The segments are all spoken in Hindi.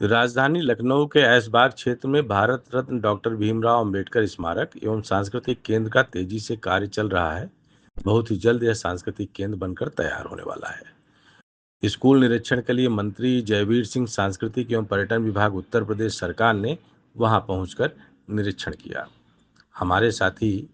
राजधानी लखनऊ के ऐशबाग क्षेत्र में भारत रत्न डॉक्टर भीमराव अंबेडकर स्मारक एवं सांस्कृतिक केंद्र का तेजी से कार्य चल रहा है। बहुत ही जल्द यह सांस्कृतिक केंद्र बनकर तैयार होने वाला है। स्कूल निरीक्षण के लिए मंत्री जयवीर सिंह, सांस्कृतिक एवं पर्यटन विभाग, उत्तर प्रदेश सरकार ने वहां पहुंचकर निरीक्षण किया। हमारे साथी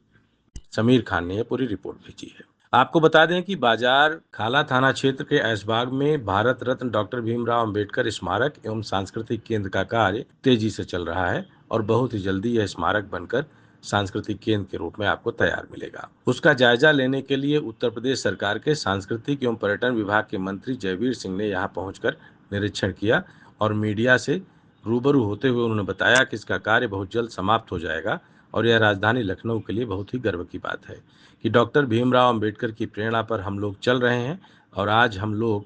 समीर खान ने यह पूरी रिपोर्ट भेजी है। आपको बता दें कि बाजार खाला थाना क्षेत्र के ऐशबाग में भारत रत्न डॉक्टर भीमराव अंबेडकर स्मारक एवं सांस्कृतिक केंद्र का कार्य तेजी से चल रहा है और बहुत ही जल्दी यह स्मारक बनकर सांस्कृतिक केंद्र के रूप में आपको तैयार मिलेगा। उसका जायजा लेने के लिए उत्तर प्रदेश सरकार के सांस्कृतिक एवं पर्यटन विभाग के मंत्री जयवीर सिंह ने यहाँ पहुंचकर निरीक्षण किया और मीडिया से रूबरू होते हुए उन्होंने बताया कि इसका कार्य बहुत जल्द समाप्त हो जाएगा और यह राजधानी लखनऊ के लिए बहुत ही गर्व की बात है कि डॉक्टर भीमराव अंबेडकर की प्रेरणा पर हम लोग चल रहे हैं और आज हम लोग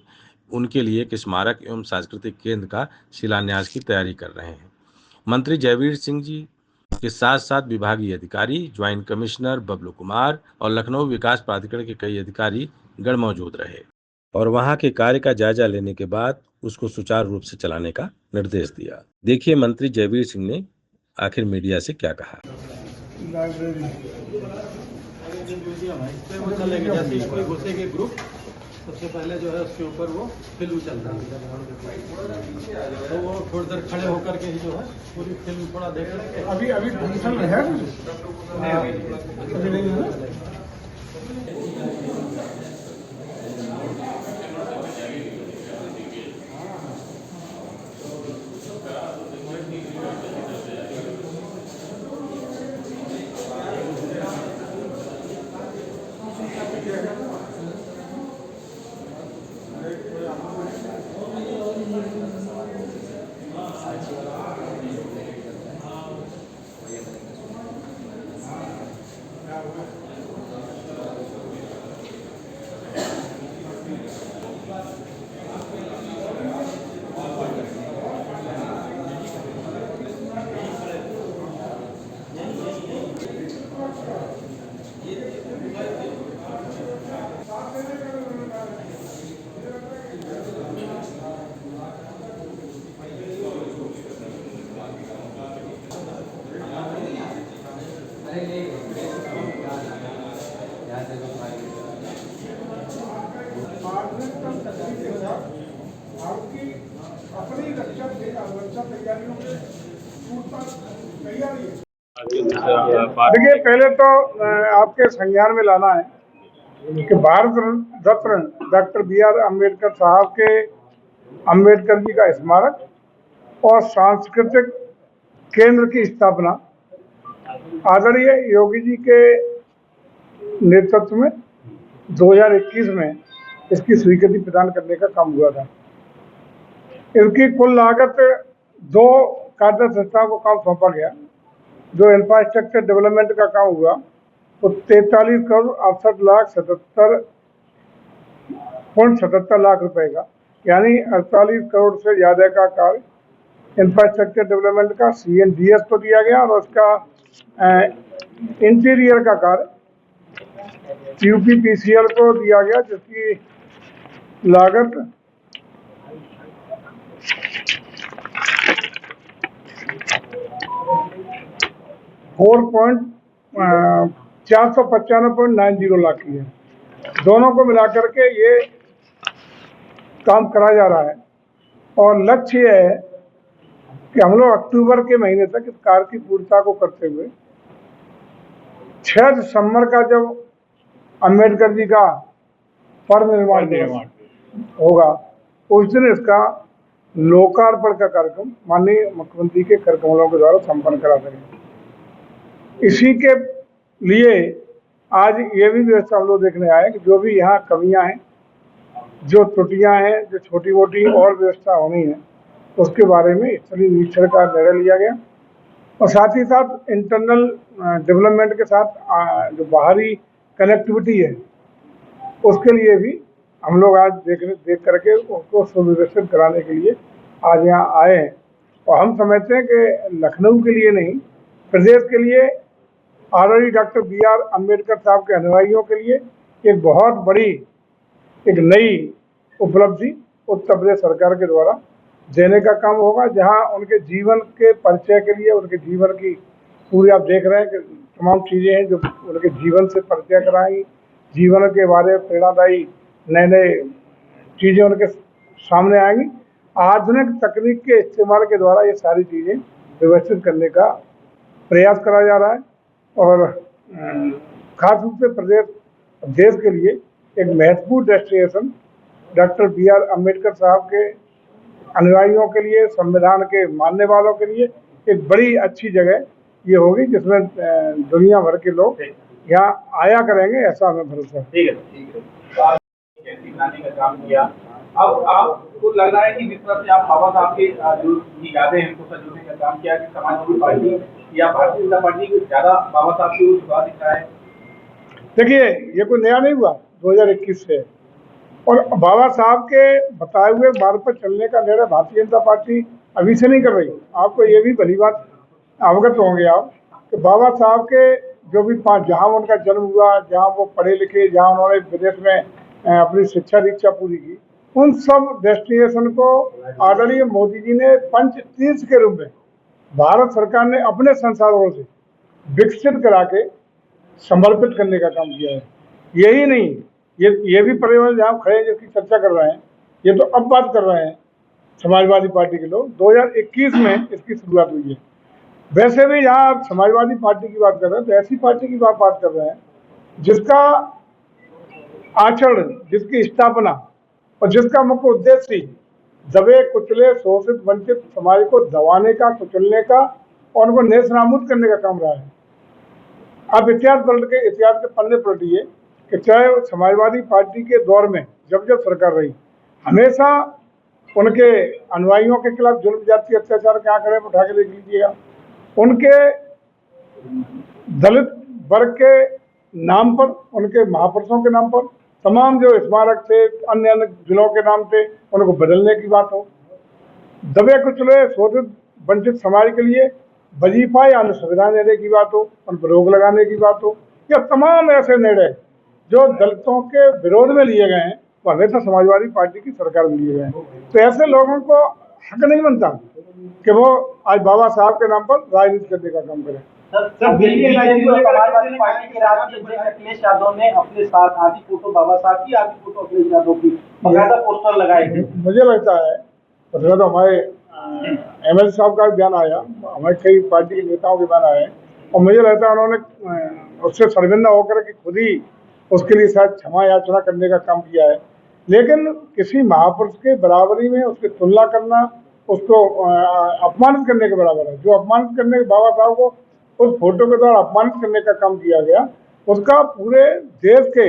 उनके लिए एक स्मारक एवं सांस्कृतिक केंद्र का शिलान्यास की तैयारी कर रहे हैं। मंत्री जयवीर सिंह जी के साथ साथ विभागीय अधिकारी, ज्वाइंट कमिश्नर बबलू कुमार और लखनऊ विकास प्राधिकरण के कई अधिकारी गण मौजूद रहे और वहां के कार्य का जायजा लेने के बाद उसको सुचारू रूप से चलाने का निर्देश दिया। देखिए मंत्री जयवीर सिंह ने आखिर मीडिया से क्या कहा। वो चलेगा, जैसे कोई घुसेगी ग्रुप, सबसे पहले जो है उसके ऊपर वो फिल्म चल रही है, तो वो थोड़ी देर खड़े होकर के ही जो है पूरी फिल्म थोड़ा देख लेंगे। अभी फंक्शन है आपकी अपनी रक्षा तैयारियों में तैयारी है। देखिए, पहले तो आपके संज्ञान में लाना है कि भारत रत्न डॉक्टर बी.आर. अम्बेडकर साहब के अम्बेडकर जी का स्मारक और सांस्कृतिक केंद्र की स्थापना आदरणीय योगी जी के नेतृत्व में 2021 में इसकी स्वीकृति प्रदान करने का काम हुआ था। इसकी कुल लागत 2 कार्य संस्थाओं को काम सौंपा गया। जो इंफ्रास्ट्रक्चर डेवलपमेंट का काम हुआ तो 43,68,77 लाख रुपए का, यानी 48 करोड़ से ज्यादा का कार्य इंफ्रास्ट्रक्चर डेवलपमेंट का CNDS को दिया गया और उसका इंटीरियर का कार्य UPPCL को दिया गया, जिसकी लागत 495.90 लाख की है। दोनों को मिलाकर के ये काम करा जा रहा है और लक्ष्य ये है कि हम लोग अक्टूबर के महीने तक इस कार्य की पूर्णता को करते हुए 6 दिसंबर का जब अंबेडकर जी का परिनिर्वाण होगा उस दिन इसका लोकार्पण का कार्यक्रम माननीय मुख्यमंत्री के कर कमलों के द्वारा संपन्न करा सकेंगे। इसी के लिए आज ये भी व्यवस्था हम लोग देखने आए कि जो भी यहाँ कमियां हैं, जो त्रुटियां हैं, जो छोटी मोटी और व्यवस्था होनी है, उसके बारे में स्थलीय निरीक्षण का निर्णय लिया गया और साथ ही साथ इंटरनल डेवलपमेंट के साथ जो बाहरी कनेक्टिविटी है उसके लिए भी हम लोग आज देख करके उसको सुव्यवस्थित कराने के लिए आज यहाँ आए हैं। और हम समझते हैं कि लखनऊ के लिए नहीं, प्रदेश के लिए आदरणीय डॉक्टर बी.आर. अम्बेडकर साहब के अनुयायियों के लिए एक बहुत बड़ी एक नई उपलब्धि उत्तर प्रदेश सरकार के द्वारा देने का काम होगा, जहां उनके जीवन के परिचय के लिए, उनके जीवन की पूरी आप देख रहे हैं कि तमाम चीज़ें हैं जो उनके जीवन से परिचय कराएंगी, जीवन के बारे में प्रेरणादायी नए नए चीज़ें उनके सामने आएंगी। आधुनिक तकनीक के इस्तेमाल के द्वारा ये सारी चीज़ें व्यवस्थित करने का प्रयास करा जा रहा है और खास रूप से देश के लिए एक महत्वपूर्ण डेस्टिनेशन डॉक्टर B.R. अम्बेडकर साहब के अनुयायियों के लिए, संविधान के मानने वालों के लिए एक बड़ी अच्छी जगह ये होगी, जिसमें दुनिया भर के लोग यहाँ आया करेंगे, ऐसा हमें भरोसा है। ठीक है। बनाने का काम किया। अब आपको लग रहा है कि जिस तरह से आप बाबा साहब के जो यादें हैं उनको संजोने का काम किया कि समाजवादी पार्टी या भारतीय जनता पार्टी को ज्यादा बाबा साहब की ओर झुकाव दिख रहा है? देखिए, ये कोई नया नहीं हुआ, 2021 से, और बाबा साहब के बताए हुए मार्ग पर चलने का निर्णय भारतीय जनता पार्टी अभी से नहीं कर रही। आपको ये भी भली बात अवगत होंगे आप कि बाबा साहब के जो भी जहाँ उनका जन्म हुआ, जहाँ वो पढ़े लिखे, जहाँ उन्होंने विदेश में अपनी शिक्षा दीक्षा पूरी की, उन सब डेस्टिनेशन को आदरणीय मोदी जी ने पंच तीर्थ के रूप में भारत सरकार ने अपने संसाधनों से विकसित करा के समर्पित करने का काम किया है। यही नहीं, ये भी परिवार जहाँ खड़े हैं जिसकी चर्चा कर रहे हैं, ये तो अब बात कर रहे हैं समाजवादी पार्टी के लोग, 2021 में इसकी शुरुआत हुई है। वैसे भी यहाँ आप समाजवादी पार्टी की बात कर रहे हैं तो ऐसी पार्टी की बात कर रहे हैं जिसका आचरण, जिसकी स्थापना और जिसका मुख्य उद्देश्य ही दबे कुचले शोषित वंचित समाज को दबाने का, कुचलने का और उनको नेस्तनाबूद करने का काम रहा है। आप इतिहास के पन्ने पलटिए कि चाहे समाजवादी पार्टी के दौर में जब जब सरकार रही, हमेशा उनके अनुयायियों के खिलाफ जुल्म जाति अत्याचार के आंकड़े उठा के देख लीजिएगा, उनके दलित वर्ग के नाम पर, उनके महापुरुषों के नाम पर तमाम जो स्मारक थे, अन्य अन्य जिलों के नाम थे, उनको बदलने की बात हो, दबे कुचले शोषित वंचित समाज के लिए वजीफा या अन्य सुविधा देने की बात हो, उन पर रोक लगाने की बात हो, या तमाम ऐसे निर्णय जो दलितों के विरोध में लिए गए हैं वो हमेशा समाजवादी पार्टी की सरकार में लिए गए हैं। तो ऐसे लोगों को हक नहीं बनता कि वो आज बाबा साहब के नाम पर राजनीति करने का काम करें। सर दिल्ली समाजवादी पार्टी के राष्ट्रीय अध्यक्ष अखिलेश यादव ने अपने साथ आधी फोटो बाबा साहब की, आधी फोटो अखिलेश यादव की बकायदा पोस्टर लगाए थे। मुझे लगता है उसमें तो हमारे MLA साहब का बयान आया, हमारे कई पार्टी के नेताओं के बयान आए, और मुझे लगता है उन्होंने उससे शर्मिंदा होकर के खुद ही उसके लिए शायद क्षमा याचना करने का काम किया है। लेकिन किसी महापुरुष के बराबरी में उसकी तुलना करना, उसको अपमानित करने के बराबर है। जो अपमानित करने के बाबा साहब को उस फोटो के द्वारा अपमानित करने का काम किया गया, उसका पूरे देश के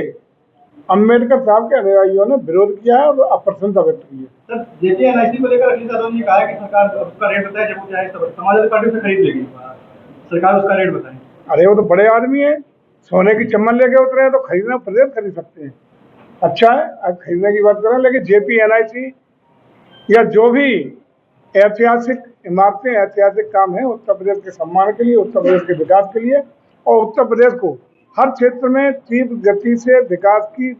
अम्बेडकर साहब के अनुयायियों ने विरोध किया है और अप्रसन्नता व्यक्त की है। सर जैसे NIC को लेकर अखिलेश यादव ने कहा है कि सरकार उसका रेट बताए, जब वो चाहे समाजवादी पार्टी से खरीद लेगी, सरकार उसका रेट बताए। अरे वो तो बड़े आदमी है, सोने की चम्मन लेके उतरे हैं तो खरीदना प्रदेश खरीद सकते हैं, अच्छा है, अब खरीदने की बात करें। लेकिन JP NIC या जो भी ऐतिहासिक इमारतें, ऐतिहासिक काम है उत्तर प्रदेश के सम्मान के लिए, उत्तर प्रदेश के विकास के लिए, और उत्तर प्रदेश को हर क्षेत्र में तीव्र गति से विकास की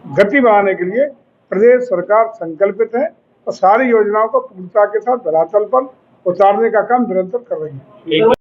गति बढ़ाने के लिए प्रदेश सरकार संकल्पित है और सारी योजनाओं को पूर्णता के साथ धरातल पर उतारने का काम निरंतर कर रही है।